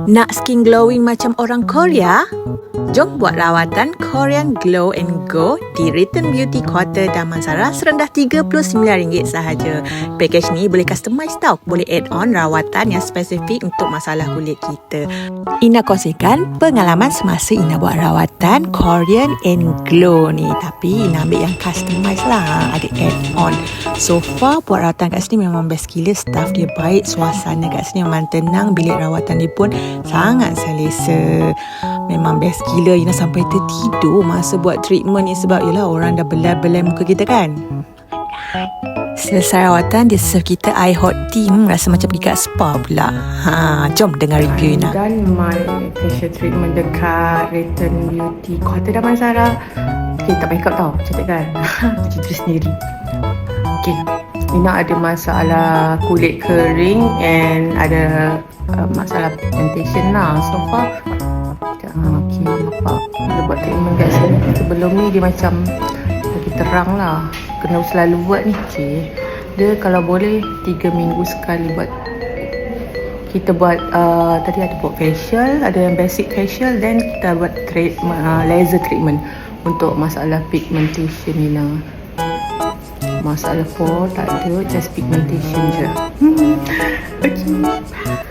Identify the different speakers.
Speaker 1: Nak skin glowing macam orang Korea? Jom buat rawatan Korean Glow and Go di Return Beauty Quarter Damansara serendah RM39 sahaja. Package ni boleh customize tau. Boleh add on rawatan yang spesifik untuk masalah kulit kita. Ina kongsikan pengalaman semasa Ina buat rawatan Korean and Glow ni. Tapi Ina ambil yang customize lah. Ada add on. So far buat rawatan kat sini memang best gila. Staff dia baik. Suasana kat sini memang tenang. Bilik rawatan dia pun sangat selesa. Memang best gila. Ina sampai tertidur masa buat treatment ni sebab yelah orang dah belai-belai muka kita kan. Selesai rawatan dia serve kita air hot tea. Rasa macam pergi kat spa pula. Jom dengar review Ina.
Speaker 2: Dan my facial treatment dekat Return Beauty Quarter Damansara. Okay, tak makeup tau. Cantik kan? Cerita sendiri. Okay, Ina ada masalah kulit kering and ada masalah pigmentation lah. So far okay, nampak dia buat treatment kat sini. Sebelum ni dia macam lagi terang lah. Kena selalu buat ni. Okay, dia kalau boleh 3 minggu sekali buat. Kita buat tadi ada buat facial, ada yang basic facial, then kita buat laser treatment untuk masalah pigmentation ni lah. Masalah pore tak ada, just pigmentation je. Okay.